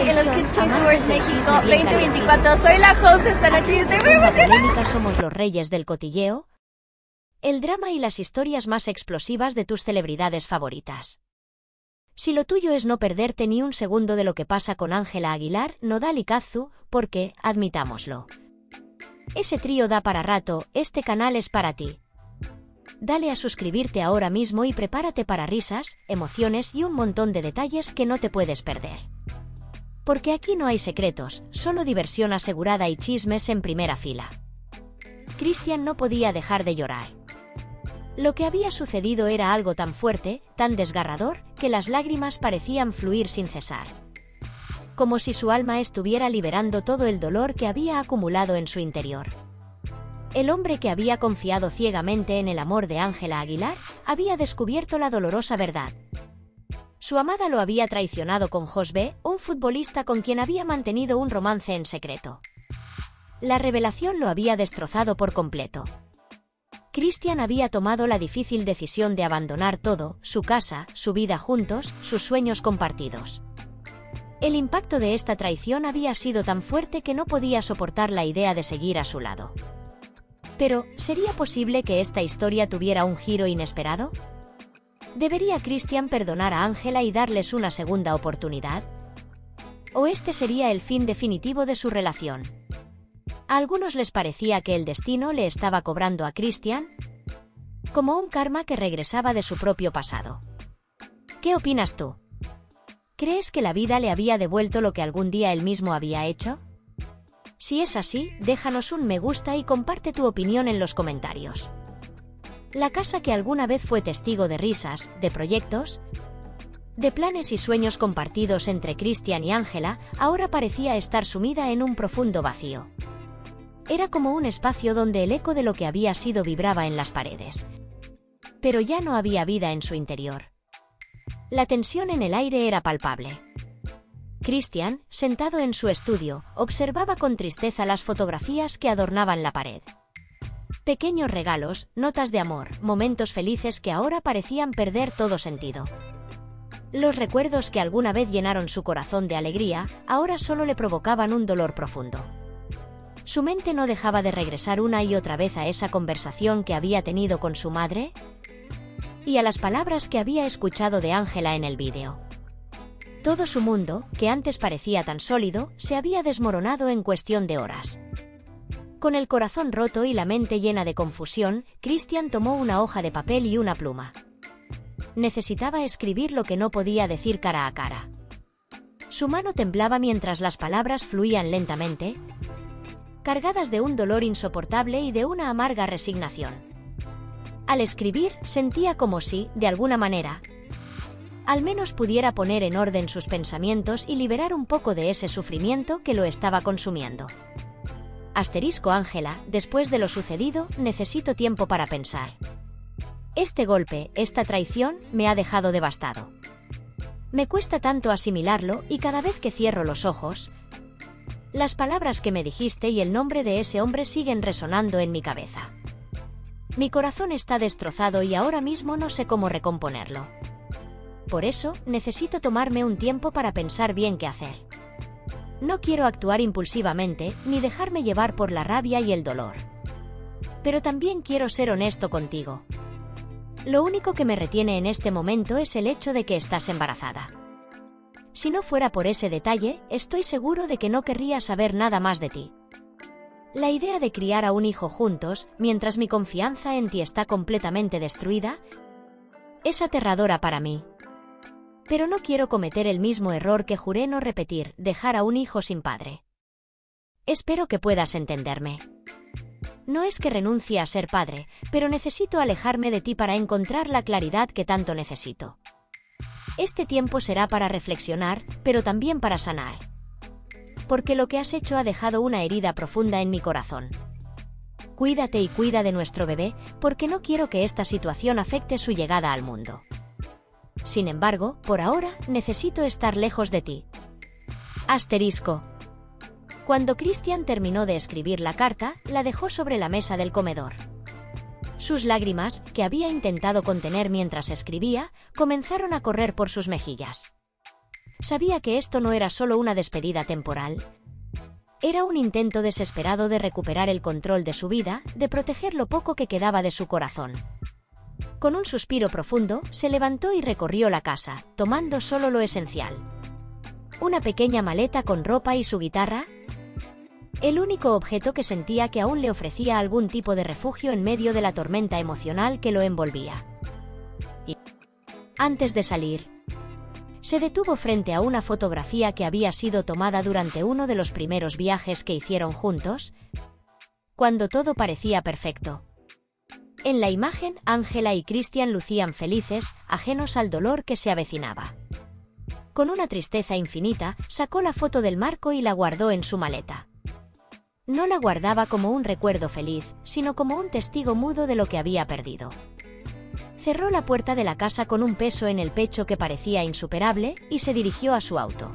en los Kids Choice Awards México 2024. Soy la host de esta noche y estoy muy emocionada. Somos los reyes del cotilleo, el drama y las historias más explosivas de tus celebridades favoritas. Si lo tuyo es no perderte ni un segundo de lo que pasa con Ángela Aguilar, Nodal y Kazzu, porque, admitámoslo, ese trío da para rato, este canal es para ti. Dale a suscribirte ahora mismo y prepárate para risas, emociones y un montón de detalles que no te puedes perder. Porque aquí no hay secretos, solo diversión asegurada y chismes en primera fila. Cristian no podía dejar de llorar. Lo que había sucedido era algo tan fuerte, tan desgarrador, que las lágrimas parecían fluir sin cesar. Como si su alma estuviera liberando todo el dolor que había acumulado en su interior. El hombre que había confiado ciegamente en el amor de Ángela Aguilar, había descubierto la dolorosa verdad. Su amada lo había traicionado con Josbe, un futbolista con quien había mantenido un romance en secreto. La revelación lo había destrozado por completo. Cristian había tomado la difícil decisión de abandonar todo, su casa, su vida juntos, sus sueños compartidos. El impacto de esta traición había sido tan fuerte que no podía soportar la idea de seguir a su lado. Pero, ¿sería posible que esta historia tuviera un giro inesperado? ¿Debería Cristian perdonar a Ángela y darles una segunda oportunidad? ¿O este sería el fin definitivo de su relación? A algunos les parecía que el destino le estaba cobrando a Cristian como un karma que regresaba de su propio pasado. ¿Qué opinas tú? ¿Crees que la vida le había devuelto lo que algún día él mismo había hecho? Si es así, déjanos un me gusta y comparte tu opinión en los comentarios. La casa que alguna vez fue testigo de risas, de proyectos, de planes y sueños compartidos entre Cristian y Ángela, ahora parecía estar sumida en un profundo vacío. Era como un espacio donde el eco de lo que había sido vibraba en las paredes. Pero ya no había vida en su interior. La tensión en el aire era palpable. Cristian, sentado en su estudio, observaba con tristeza las fotografías que adornaban la pared. Pequeños regalos, notas de amor, momentos felices que ahora parecían perder todo sentido. Los recuerdos que alguna vez llenaron su corazón de alegría, ahora solo le provocaban un dolor profundo. Su mente no dejaba de regresar una y otra vez a esa conversación que había tenido con su madre y a las palabras que había escuchado de Ángela en el vídeo. Todo su mundo, que antes parecía tan sólido, se había desmoronado en cuestión de horas. Con el corazón roto y la mente llena de confusión, Cristian tomó una hoja de papel y una pluma. Necesitaba escribir lo que no podía decir cara a cara. Su mano temblaba mientras las palabras fluían lentamente, cargadas de un dolor insoportable y de una amarga resignación. Al escribir, sentía como si, de alguna manera, al menos pudiera poner en orden sus pensamientos y liberar un poco de ese sufrimiento que lo estaba consumiendo. Ángela, después de lo sucedido, necesito tiempo para pensar. Este golpe, esta traición, me ha dejado devastado. Me cuesta tanto asimilarlo y cada vez que cierro los ojos, las palabras que me dijiste y el nombre de ese hombre siguen resonando en mi cabeza. Mi corazón está destrozado y ahora mismo no sé cómo recomponerlo. Por eso, necesito tomarme un tiempo para pensar bien qué hacer. No quiero actuar impulsivamente, ni dejarme llevar por la rabia y el dolor. Pero también quiero ser honesto contigo. Lo único que me retiene en este momento es el hecho de que estás embarazada. Si no fuera por ese detalle, estoy seguro de que no querría saber nada más de ti. La idea de criar a un hijo juntos, mientras mi confianza en ti está completamente destruida, es aterradora para mí. Pero no quiero cometer el mismo error que juré no repetir, dejar a un hijo sin padre. Espero que puedas entenderme. No es que renuncie a ser padre, pero necesito alejarme de ti para encontrar la claridad que tanto necesito. Este tiempo será para reflexionar, pero también para sanar. Porque lo que has hecho ha dejado una herida profunda en mi corazón. Cuídate y cuida de nuestro bebé, porque no quiero que esta situación afecte su llegada al mundo. Sin embargo, por ahora, necesito estar lejos de ti. Cuando Cristian terminó de escribir la carta, la dejó sobre la mesa del comedor. Sus lágrimas, que había intentado contener mientras escribía, comenzaron a correr por sus mejillas. sabía que esto no era solo una despedida temporal. Era un intento desesperado de recuperar el control de su vida, de proteger lo poco que quedaba de su corazón. Con un suspiro profundo, se levantó y recorrió la casa, tomando solo lo esencial. Una pequeña maleta con ropa y su guitarra. El único objeto que sentía que aún le ofrecía algún tipo de refugio en medio de la tormenta emocional que lo envolvía. Y antes de salir, se detuvo frente a una fotografía que había sido tomada durante uno de los primeros viajes que hicieron juntos, cuando todo parecía perfecto. En la imagen, Ángela y Christian lucían felices, ajenos al dolor que se avecinaba. Con una tristeza infinita, sacó la foto del marco y la guardó en su maleta. No la guardaba como un recuerdo feliz, sino como un testigo mudo de lo que había perdido. Cerró la puerta de la casa con un peso en el pecho que parecía insuperable y se dirigió a su auto.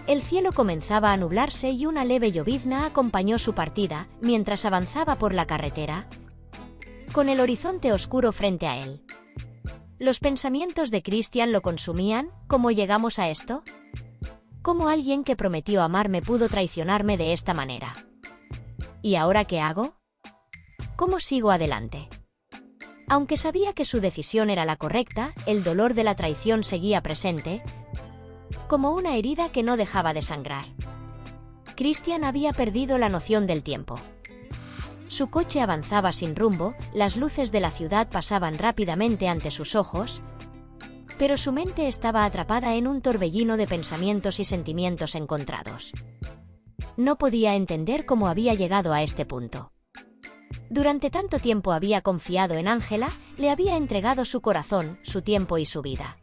El cielo comenzaba a nublarse y una leve llovizna acompañó su partida mientras avanzaba por la carretera, con el horizonte oscuro frente a él. Los pensamientos de Christian lo consumían. ¿Cómo llegamos a esto? ¿Cómo alguien que prometió amarme pudo traicionarme de esta manera? ¿Y ahora qué hago? ¿Cómo sigo adelante? Aunque sabía que su decisión era la correcta, el dolor de la traición seguía presente, como una herida que no dejaba de sangrar. Christian había perdido la noción del tiempo. Su coche avanzaba sin rumbo, las luces de la ciudad pasaban rápidamente ante sus ojos, pero su mente estaba atrapada en un torbellino de pensamientos y sentimientos encontrados. No podía entender cómo había llegado a este punto. Durante tanto tiempo había confiado en Ángela, le había entregado su corazón, su tiempo y su vida.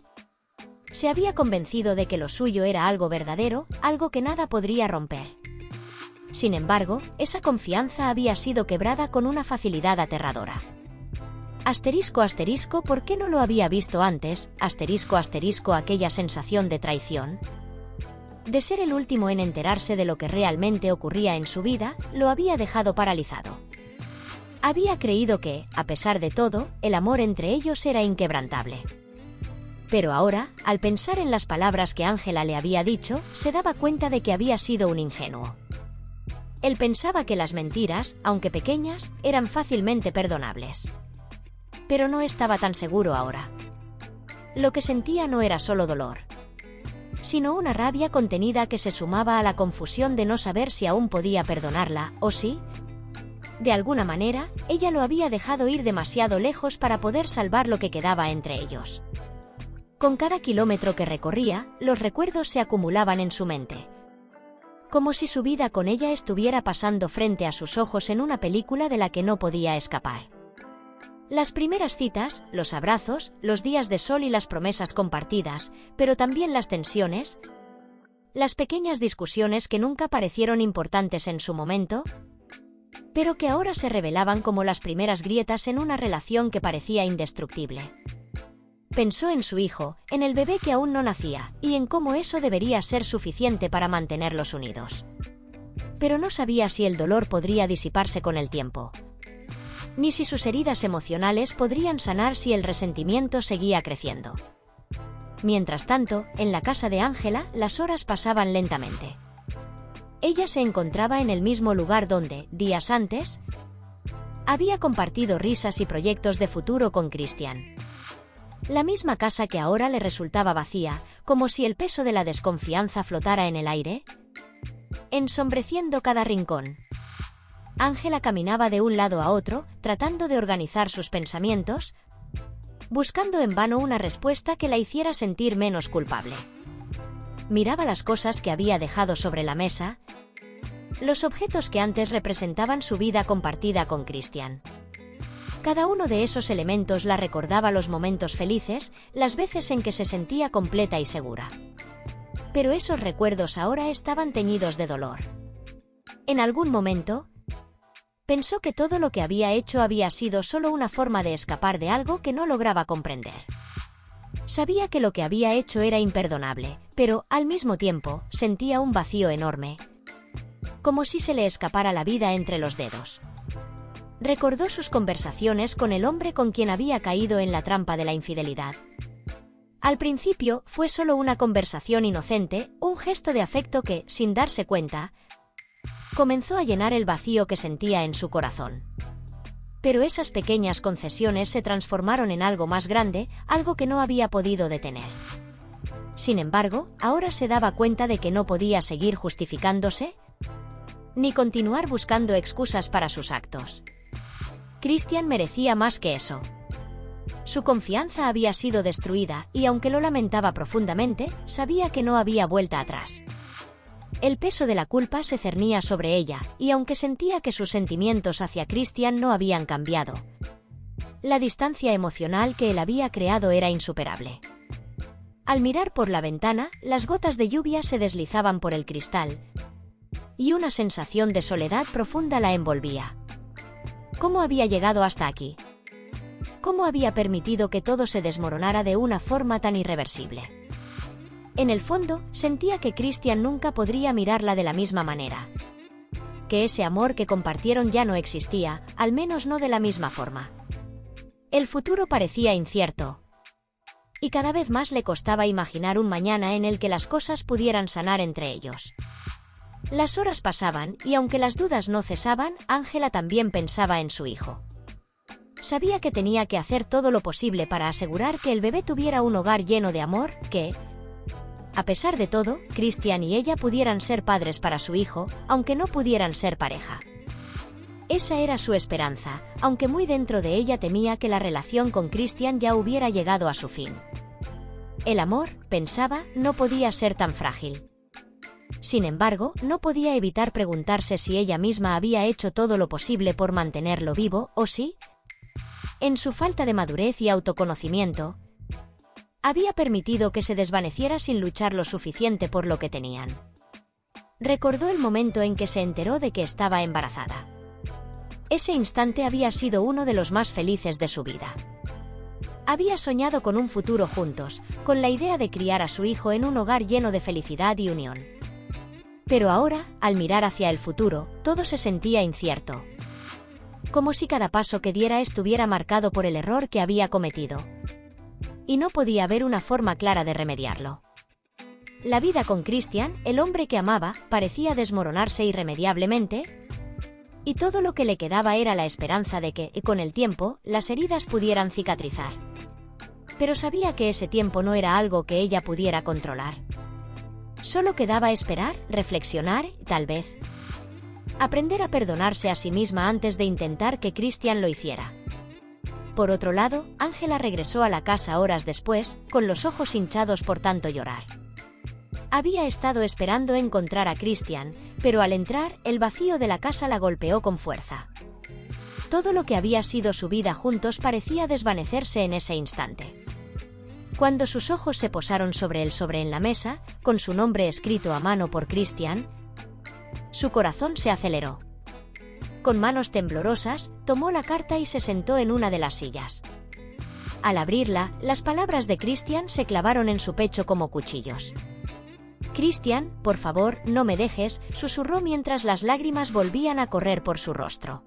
Se había convencido de que lo suyo era algo verdadero, algo que nada podría romper. Sin embargo, esa confianza había sido quebrada con una facilidad aterradora. Asterisco asterisco, ¿por qué no lo había visto antes? Asterisco asterisco, aquella sensación de traición, de ser el último en enterarse de lo que realmente ocurría en su vida, lo había dejado paralizado. Había creído que, a pesar de todo, el amor entre ellos era inquebrantable. Pero ahora, al pensar en las palabras que Ángela le había dicho, se daba cuenta de que había sido un ingenuo. Él pensaba que las mentiras, aunque pequeñas, eran fácilmente perdonables. Pero no estaba tan seguro ahora. Lo que sentía no era solo dolor, sino una rabia contenida que se sumaba a la confusión de no saber si aún podía perdonarla, o sí. De alguna manera, ella lo había dejado ir demasiado lejos para poder salvar lo que quedaba entre ellos. Con cada kilómetro que recorría, los recuerdos se acumulaban en su mente, como si su vida con ella estuviera pasando frente a sus ojos en una película de la que no podía escapar. Las primeras citas, los abrazos, los días de sol y las promesas compartidas, pero también las tensiones, las pequeñas discusiones que nunca parecieron importantes en su momento, pero que ahora se revelaban como las primeras grietas en una relación que parecía indestructible. Pensó en su hijo, en el bebé que aún no nacía, y en cómo eso debería ser suficiente para mantenerlos unidos. Pero no sabía si el dolor podría disiparse con el tiempo, ni si sus heridas emocionales podrían sanar si el resentimiento seguía creciendo. Mientras tanto, en la casa de Ángela, las horas pasaban lentamente. Ella se encontraba en el mismo lugar donde, días antes, había compartido risas y proyectos de futuro con Christian. La misma casa que ahora le resultaba vacía, como si el peso de la desconfianza flotara en el aire, ensombreciendo cada rincón. Ángela caminaba de un lado a otro, tratando de organizar sus pensamientos, buscando en vano una respuesta que la hiciera sentir menos culpable. Miraba las cosas que había dejado sobre la mesa, los objetos que antes representaban su vida compartida con Christian. Cada uno de esos elementos la recordaba los momentos felices, las veces en que se sentía completa y segura. Pero esos recuerdos ahora estaban teñidos de dolor. En algún momento, pensó que todo lo que había hecho había sido solo una forma de escapar de algo que no lograba comprender. Sabía que lo que había hecho era imperdonable, pero, al mismo tiempo, sentía un vacío enorme, como si se le escapara la vida entre los dedos. Recordó sus conversaciones con el hombre con quien había caído en la trampa de la infidelidad. Al principio fue solo una conversación inocente, un gesto de afecto que, sin darse cuenta, comenzó a llenar el vacío que sentía en su corazón. Pero esas pequeñas concesiones se transformaron en algo más grande, algo que no había podido detener. Sin embargo, ahora se daba cuenta de que no podía seguir justificándose, ni continuar buscando excusas para sus actos. Christian merecía más que eso. Su confianza había sido destruida y, aunque lo lamentaba profundamente, sabía que no había vuelta atrás. El peso de la culpa se cernía sobre ella, y aunque sentía que sus sentimientos hacia Christian no habían cambiado, la distancia emocional que él había creado era insuperable. Al mirar por la ventana, las gotas de lluvia se deslizaban por el cristal, y una sensación de soledad profunda la envolvía. ¿Cómo había llegado hasta aquí? ¿Cómo había permitido que todo se desmoronara de una forma tan irreversible? En el fondo, sentía que Christian nunca podría mirarla de la misma manera. Que ese amor que compartieron ya no existía, al menos no de la misma forma. El futuro parecía incierto, y cada vez más le costaba imaginar un mañana en el que las cosas pudieran sanar entre ellos. Las horas pasaban, y aunque las dudas no cesaban, Ángela también pensaba en su hijo. Sabía que tenía que hacer todo lo posible para asegurar que el bebé tuviera un hogar lleno de amor, que, a pesar de todo, Christian y ella pudieran ser padres para su hijo, aunque no pudieran ser pareja. Esa era su esperanza, aunque muy dentro de ella temía que la relación con Christian ya hubiera llegado a su fin. El amor, pensaba, no podía ser tan frágil. Sin embargo, no podía evitar preguntarse si ella misma había hecho todo lo posible por mantenerlo vivo, o si, en su falta de madurez y autoconocimiento, había permitido que se desvaneciera sin luchar lo suficiente por lo que tenían. Recordó el momento en que se enteró de que estaba embarazada. Ese instante había sido uno de los más felices de su vida. Había soñado con un futuro juntos, con la idea de criar a su hijo en un hogar lleno de felicidad y unión. Pero ahora, al mirar hacia el futuro, todo se sentía incierto. Como si cada paso que diera estuviera marcado por el error que había cometido. Y no podía haber una forma clara de remediarlo. La vida con Christian, el hombre que amaba, parecía desmoronarse irremediablemente, y todo lo que le quedaba era la esperanza de que, con el tiempo, las heridas pudieran cicatrizar. Pero sabía que ese tiempo no era algo que ella pudiera controlar. Solo quedaba esperar, reflexionar, tal vez aprender a perdonarse a sí misma antes de intentar que Christian lo hiciera. Por otro lado, Ángela regresó a la casa horas después, con los ojos hinchados por tanto llorar. Había estado esperando encontrar a Christian, pero al entrar, el vacío de la casa la golpeó con fuerza. Todo lo que había sido su vida juntos parecía desvanecerse en ese instante. Cuando sus ojos se posaron sobre el sobre en la mesa, con su nombre escrito a mano por Christian, su corazón se aceleró. Con manos temblorosas, tomó la carta y se sentó en una de las sillas. Al abrirla, las palabras de Christian se clavaron en su pecho como cuchillos. «Christian, por favor, no me dejes», susurró mientras las lágrimas volvían a correr por su rostro.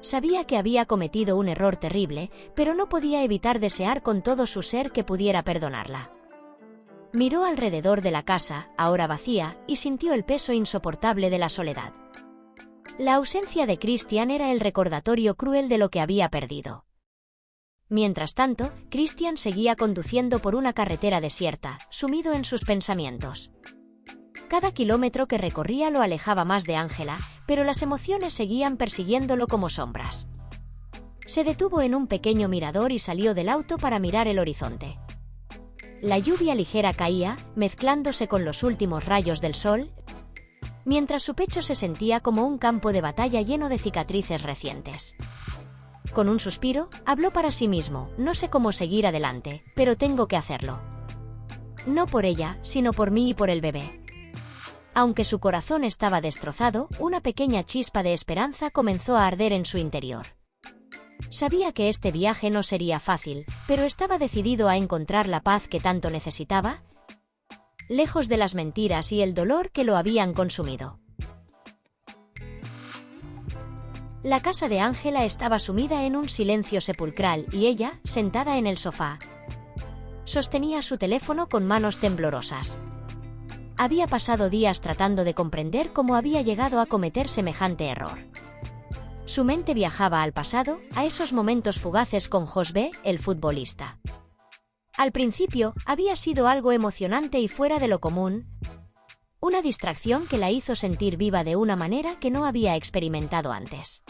Sabía que había cometido un error terrible, pero no podía evitar desear con todo su ser que pudiera perdonarla. Miró alrededor de la casa, ahora vacía, y sintió el peso insoportable de la soledad. La ausencia de Christian era el recordatorio cruel de lo que había perdido. Mientras tanto, Christian seguía conduciendo por una carretera desierta, sumido en sus pensamientos. Cada kilómetro que recorría lo alejaba más de Ángela, pero las emociones seguían persiguiéndolo como sombras. Se detuvo en un pequeño mirador y salió del auto para mirar el horizonte. La lluvia ligera caía, mezclándose con los últimos rayos del sol, mientras su pecho se sentía como un campo de batalla lleno de cicatrices recientes. Con un suspiro, habló para sí mismo: «No sé cómo seguir adelante, pero tengo que hacerlo. No por ella, sino por mí y por el bebé». Aunque su corazón estaba destrozado, una pequeña chispa de esperanza comenzó a arder en su interior. Sabía que este viaje no sería fácil, pero estaba decidido a encontrar la paz que tanto necesitaba, lejos de las mentiras y el dolor que lo habían consumido. La casa de Ángela estaba sumida en un silencio sepulcral y ella, sentada en el sofá, Sostenía su teléfono con manos temblorosas. Había pasado días tratando de comprender cómo había llegado a cometer semejante error. Su mente viajaba al pasado, a esos momentos fugaces con Josbe, el futbolista. Al principio, había sido algo emocionante y fuera de lo común, una distracción que la hizo sentir viva de una manera que no había experimentado antes.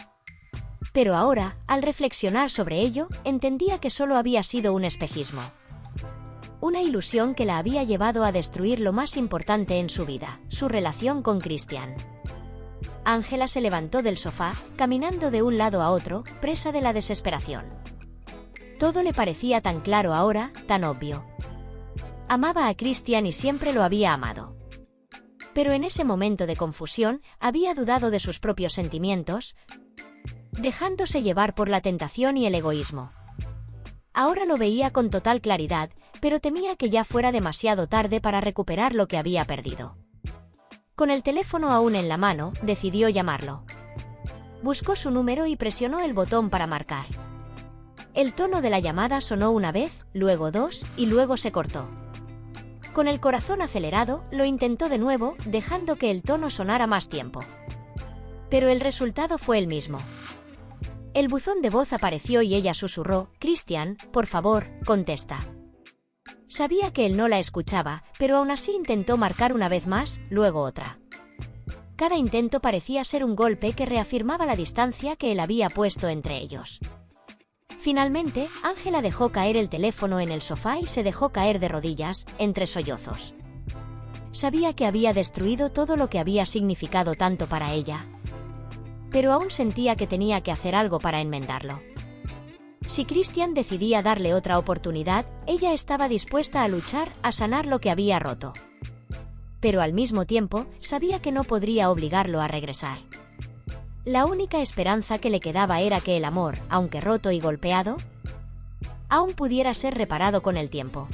Pero ahora, al reflexionar sobre ello, entendía que solo había sido un espejismo. Una ilusión que la había llevado a destruir lo más importante en su vida, su relación con Christian. Ángela se levantó del sofá, caminando de un lado a otro, presa de la desesperación. Todo le parecía tan claro ahora, tan obvio. Amaba a Christian y siempre lo había amado. Pero en ese momento de confusión, había dudado de sus propios sentimientos, dejándose llevar por la tentación y el egoísmo. Ahora lo veía con total claridad, pero temía que ya fuera demasiado tarde para recuperar lo que había perdido. Con el teléfono aún en la mano, decidió llamarlo. Buscó su número y presionó el botón para marcar. El tono de la llamada sonó una vez, luego dos, y luego se cortó. Con el corazón acelerado, lo intentó de nuevo, dejando que el tono sonara más tiempo. Pero el resultado fue el mismo. El buzón de voz apareció y ella susurró: «Christian, por favor, contesta». Sabía que él no la escuchaba, pero aún así intentó marcar una vez más, luego otra. Cada intento parecía ser un golpe que reafirmaba la distancia que él había puesto entre ellos. Finalmente, Ángela dejó caer el teléfono en el sofá y se dejó caer de rodillas, entre sollozos. Sabía que había destruido todo lo que había significado tanto para ella, pero aún sentía que tenía que hacer algo para enmendarlo. Si Christian decidía darle otra oportunidad, ella estaba dispuesta a luchar, a sanar lo que había roto. Pero al mismo tiempo, sabía que no podría obligarlo a regresar. La única esperanza que le quedaba era que el amor, aunque roto y golpeado, aún pudiera ser reparado con el tiempo.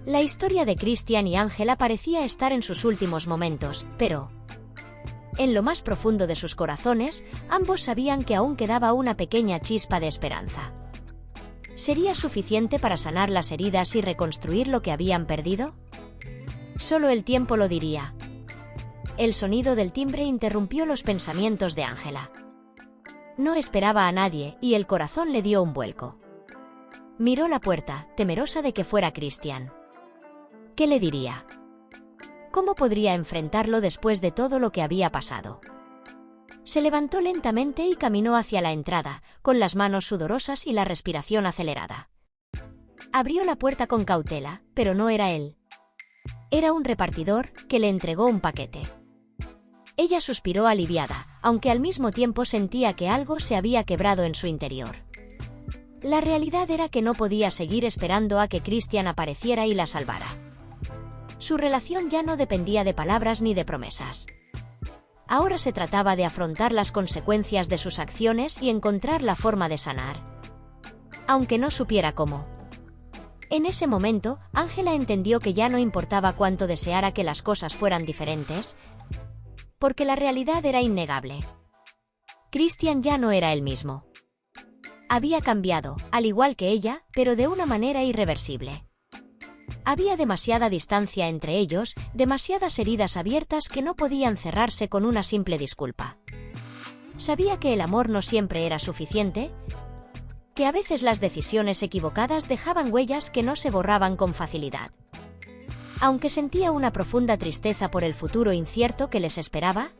La historia de Christian y Ángela parecía estar en sus últimos momentos, pero en lo más profundo de sus corazones, ambos sabían que aún quedaba una pequeña chispa de esperanza. ¿Sería suficiente para sanar las heridas y reconstruir lo que habían perdido? Solo el tiempo lo diría. El sonido del timbre interrumpió los pensamientos de Ángela. No esperaba a nadie, y el corazón le dio un vuelco. Miró la puerta, temerosa de que fuera Christian. ¿Qué le diría? ¿Cómo podría enfrentarlo después de todo lo que había pasado? Se levantó lentamente y caminó hacia la entrada, con las manos sudorosas y la respiración acelerada. Abrió la puerta con cautela, pero no era él. Era un repartidor, que le entregó un paquete. Ella suspiró aliviada, aunque al mismo tiempo sentía que algo se había quebrado en su interior. La realidad era que no podía seguir esperando a que Christian apareciera y la salvara. Su relación ya no dependía de palabras ni de promesas. Ahora se trataba de afrontar las consecuencias de sus acciones y encontrar la forma de sanar. Aunque no supiera cómo. En ese momento, Ángela entendió que ya no importaba cuánto deseara que las cosas fueran diferentes, porque la realidad era innegable. Christian ya no era el mismo. Había cambiado, al igual que ella, pero de una manera irreversible. Había demasiada distancia entre ellos, demasiadas heridas abiertas que no podían cerrarse con una simple disculpa. Sabía que el amor no siempre era suficiente, que a veces las decisiones equivocadas dejaban huellas que no se borraban con facilidad. Aunque sentía una profunda tristeza por el futuro incierto que les esperaba,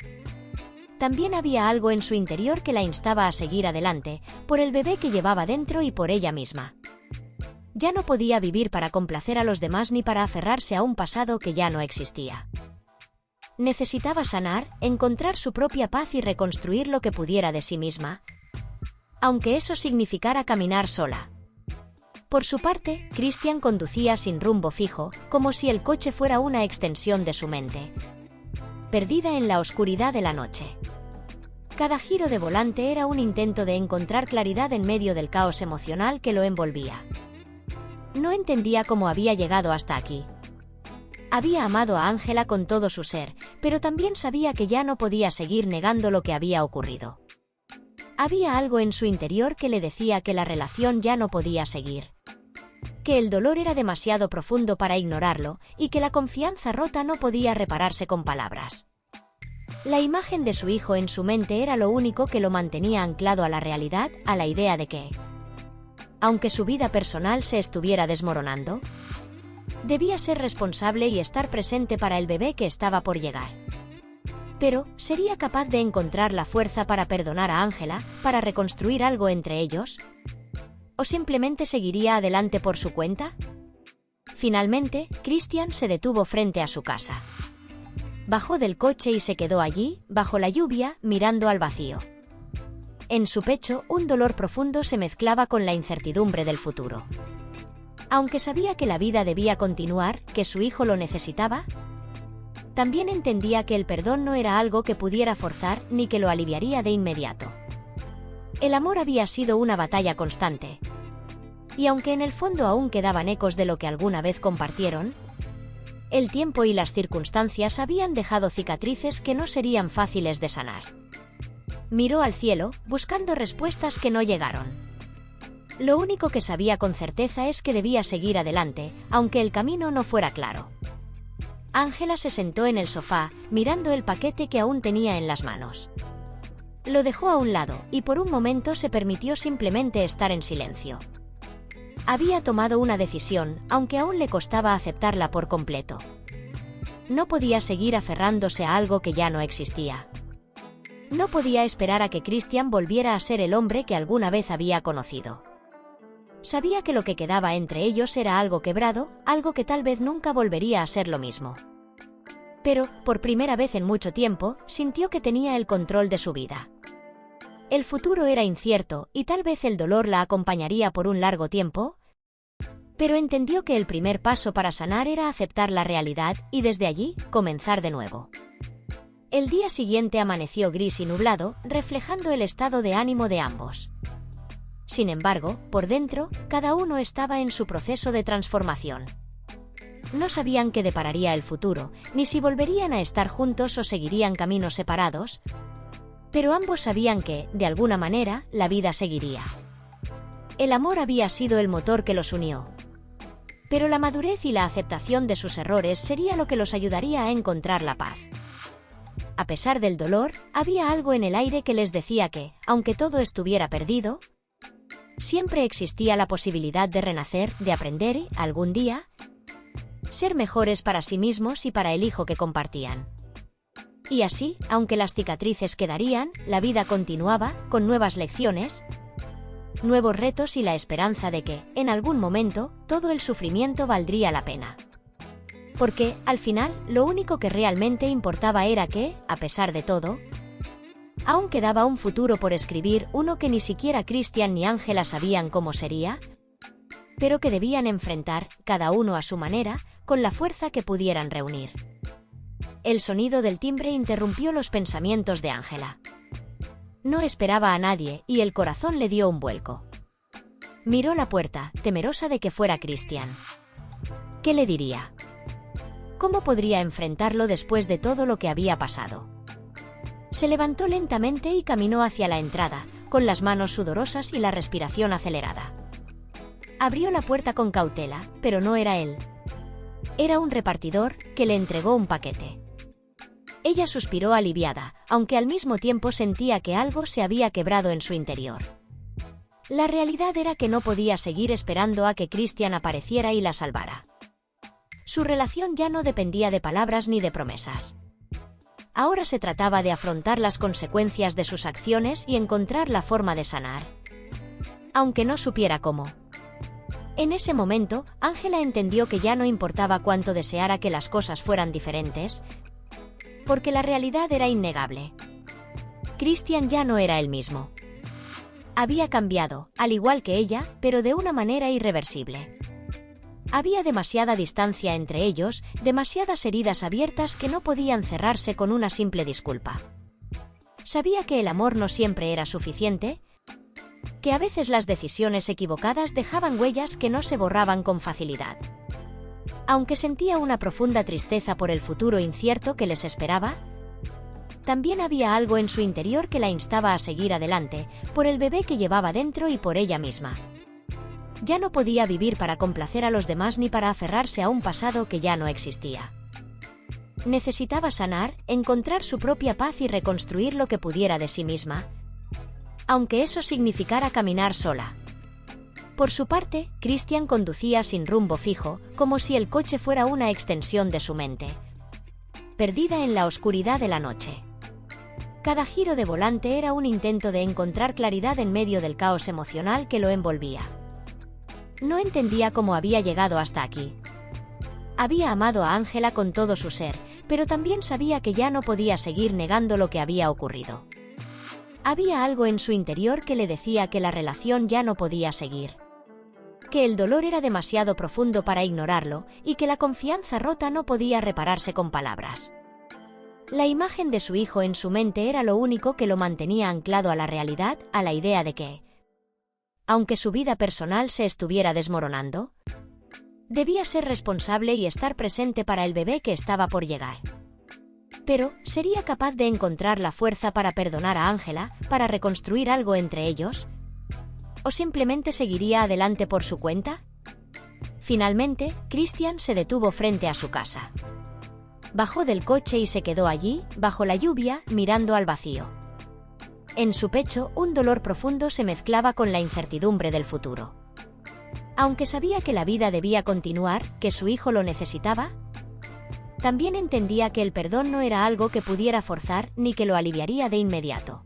también había algo en su interior que la instaba a seguir adelante, por el bebé que llevaba dentro y por ella misma. Ya no podía vivir para complacer a los demás ni para aferrarse a un pasado que ya no existía. Necesitaba sanar, encontrar su propia paz y reconstruir lo que pudiera de sí misma, aunque eso significara caminar sola. Por su parte, Christian conducía sin rumbo fijo, como si el coche fuera una extensión de su mente, perdida en la oscuridad de la noche. Cada giro de volante era un intento de encontrar claridad en medio del caos emocional que lo envolvía. No entendía cómo había llegado hasta aquí. Había amado a Ángela con todo su ser, pero también sabía que ya no podía seguir negando lo que había ocurrido. Había algo en su interior que le decía que la relación ya no podía seguir. que el dolor era demasiado profundo para ignorarlo y que la confianza rota no podía repararse con palabras. La imagen de su hijo en su mente era lo único que lo mantenía anclado a la realidad, a la idea de que, aunque su vida personal se estuviera desmoronando, debía ser responsable y estar presente para el bebé que estaba por llegar. Pero, ¿sería capaz de encontrar la fuerza para perdonar a Ángela, para reconstruir algo entre ellos? ¿O simplemente seguiría adelante por su cuenta? Finalmente, Christian se detuvo frente a su casa. Bajó del coche y se quedó allí, bajo la lluvia, mirando al vacío. En su pecho, un dolor profundo se mezclaba con la incertidumbre del futuro. Aunque sabía que la vida debía continuar, que su hijo lo necesitaba, también entendía que el perdón no era algo que pudiera forzar ni que lo aliviaría de inmediato. El amor había sido una batalla constante. Y aunque en el fondo aún quedaban ecos de lo que alguna vez compartieron, el tiempo y las circunstancias habían dejado cicatrices que no serían fáciles de sanar. Miró al cielo, buscando respuestas que no llegaron. Lo único que sabía con certeza es que debía seguir adelante, aunque el camino no fuera claro. Ángela se sentó en el sofá, mirando el paquete que aún tenía en las manos. Lo dejó a un lado, y por un momento se permitió simplemente estar en silencio. Había tomado una decisión, aunque aún le costaba aceptarla por completo. No podía seguir aferrándose a algo que ya no existía. No podía esperar a que Christian volviera a ser el hombre que alguna vez había conocido. Sabía que lo que quedaba entre ellos era algo quebrado, algo que tal vez nunca volvería a ser lo mismo. Pero, por primera vez en mucho tiempo, sintió que tenía el control de su vida. El futuro era incierto, y tal vez el dolor la acompañaría por un largo tiempo, pero entendió que el primer paso para sanar era aceptar la realidad y desde allí, comenzar de nuevo. El día siguiente amaneció gris y nublado, reflejando el estado de ánimo de ambos. Sin embargo, por dentro, cada uno estaba en su proceso de transformación. No sabían qué depararía el futuro, ni si volverían a estar juntos o seguirían caminos separados, pero ambos sabían que, de alguna manera, la vida seguiría. El amor había sido el motor que los unió. Pero la madurez y la aceptación de sus errores sería lo que los ayudaría a encontrar la paz. A pesar del dolor, había algo en el aire que les decía que, aunque todo estuviera perdido, siempre existía la posibilidad de renacer, de aprender y, algún día, ser mejores para sí mismos y para el hijo que compartían. Y así, aunque las cicatrices quedarían, la vida continuaba, con nuevas lecciones, nuevos retos y la esperanza de que, en algún momento, todo el sufrimiento valdría la pena. Porque, al final, lo único que realmente importaba era que, a pesar de todo, aún quedaba un futuro por escribir, uno que ni siquiera Christian ni Ángela sabían cómo sería, pero que debían enfrentar, cada uno a su manera, con la fuerza que pudieran reunir. El sonido del timbre interrumpió los pensamientos de Ángela. No esperaba a nadie, y el corazón le dio un vuelco. Miró la puerta, temerosa de que fuera Christian. ¿Qué le diría? ¿Cómo podría enfrentarlo después de todo lo que había pasado? Se levantó lentamente y caminó hacia la entrada, con las manos sudorosas y la respiración acelerada. Abrió la puerta con cautela, pero no era él. Era un repartidor, que le entregó un paquete. Ella suspiró aliviada, aunque al mismo tiempo sentía que algo se había quebrado en su interior. La realidad era que no podía seguir esperando a que Christian apareciera y la salvara. Su relación ya no dependía de palabras ni de promesas. Ahora se trataba de afrontar las consecuencias de sus acciones y encontrar la forma de sanar. Aunque no supiera cómo. En ese momento, Ángela entendió que ya no importaba cuánto deseara que las cosas fueran diferentes, porque la realidad era innegable. Christian ya no era el mismo. Había cambiado, al igual que ella, pero de una manera irreversible. Había demasiada distancia entre ellos, demasiadas heridas abiertas que no podían cerrarse con una simple disculpa. Sabía que el amor no siempre era suficiente, que a veces las decisiones equivocadas dejaban huellas que no se borraban con facilidad. Aunque sentía una profunda tristeza por el futuro incierto que les esperaba, también había algo en su interior que la instaba a seguir adelante, por el bebé que llevaba dentro y por ella misma. Ya no podía vivir para complacer a los demás ni para aferrarse a un pasado que ya no existía. Necesitaba sanar, encontrar su propia paz y reconstruir lo que pudiera de sí misma, aunque eso significara caminar sola. Por su parte, Christian conducía sin rumbo fijo, como si el coche fuera una extensión de su mente, perdida en la oscuridad de la noche. Cada giro de volante era un intento de encontrar claridad en medio del caos emocional que lo envolvía. No entendía cómo había llegado hasta aquí. Había amado a Ángela con todo su ser, pero también sabía que ya no podía seguir negando lo que había ocurrido. Había algo en su interior que le decía que la relación ya no podía seguir, que el dolor era demasiado profundo para ignorarlo y que la confianza rota no podía repararse con palabras. La imagen de su hijo en su mente era lo único que lo mantenía anclado a la realidad, a la idea de que, aunque su vida personal se estuviera desmoronando, debía ser responsable y estar presente para el bebé que estaba por llegar. Pero, ¿sería capaz de encontrar la fuerza para perdonar a Ángela, para reconstruir algo entre ellos? ¿O simplemente seguiría adelante por su cuenta? Finalmente, Christian se detuvo frente a su casa. Bajó del coche y se quedó allí, bajo la lluvia, mirando al vacío. En su pecho, un dolor profundo se mezclaba con la incertidumbre del futuro. Aunque sabía que la vida debía continuar, que su hijo lo necesitaba, también entendía que el perdón no era algo que pudiera forzar ni que lo aliviaría de inmediato.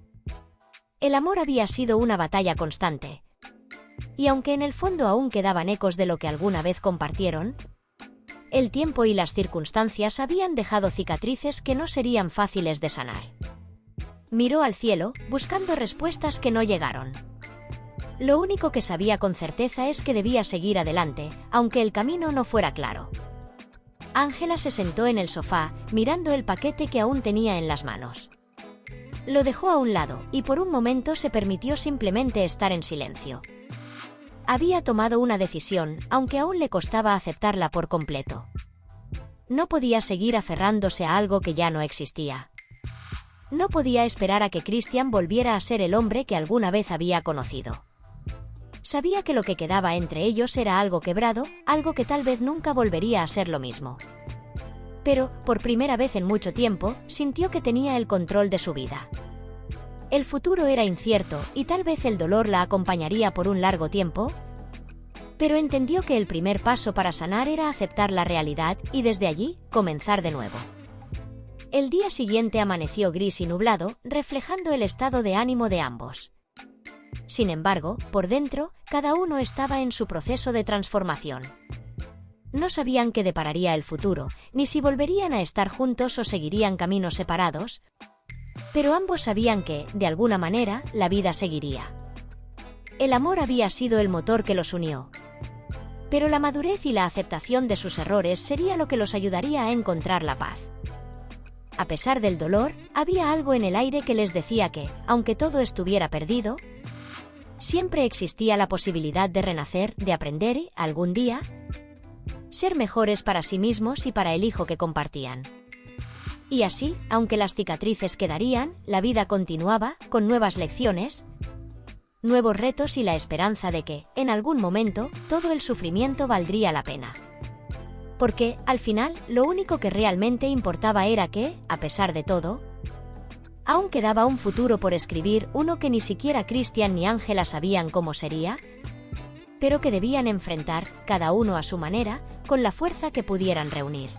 El amor había sido una batalla constante. Y aunque en el fondo aún quedaban ecos de lo que alguna vez compartieron, el tiempo y las circunstancias habían dejado cicatrices que no serían fáciles de sanar. Miró al cielo, buscando respuestas que no llegaron. Lo único que sabía con certeza es que debía seguir adelante, aunque el camino no fuera claro. Ángela se sentó en el sofá, mirando el paquete que aún tenía en las manos. Lo dejó a un lado, y por un momento se permitió simplemente estar en silencio. Había tomado una decisión, aunque aún le costaba aceptarla por completo. No podía seguir aferrándose a algo que ya no existía. No podía esperar a que Christian volviera a ser el hombre que alguna vez había conocido. Sabía que lo que quedaba entre ellos era algo quebrado, algo que tal vez nunca volvería a ser lo mismo. Pero, por primera vez en mucho tiempo, sintió que tenía el control de su vida. El futuro era incierto, y tal vez el dolor la acompañaría por un largo tiempo, pero entendió que el primer paso para sanar era aceptar la realidad y desde allí, comenzar de nuevo. El día siguiente amaneció gris y nublado, reflejando el estado de ánimo de ambos. Sin embargo, por dentro, cada uno estaba en su proceso de transformación. No sabían qué depararía el futuro, ni si volverían a estar juntos o seguirían caminos separados, pero ambos sabían que, de alguna manera, la vida seguiría. El amor había sido el motor que los unió, pero la madurez y la aceptación de sus errores sería lo que los ayudaría a encontrar la paz. A pesar del dolor, había algo en el aire que les decía que, aunque todo estuviera perdido, siempre existía la posibilidad de renacer, de aprender y, algún día, ser mejores para sí mismos y para el hijo que compartían. Y así, aunque las cicatrices quedarían, la vida continuaba, con nuevas lecciones, nuevos retos y la esperanza de que, en algún momento, todo el sufrimiento valdría la pena. Porque, al final, lo único que realmente importaba era que, a pesar de todo, aún quedaba un futuro por escribir, uno que ni siquiera Christian ni Ángela sabían cómo sería, pero que debían enfrentar, cada uno a su manera, con la fuerza que pudieran reunir.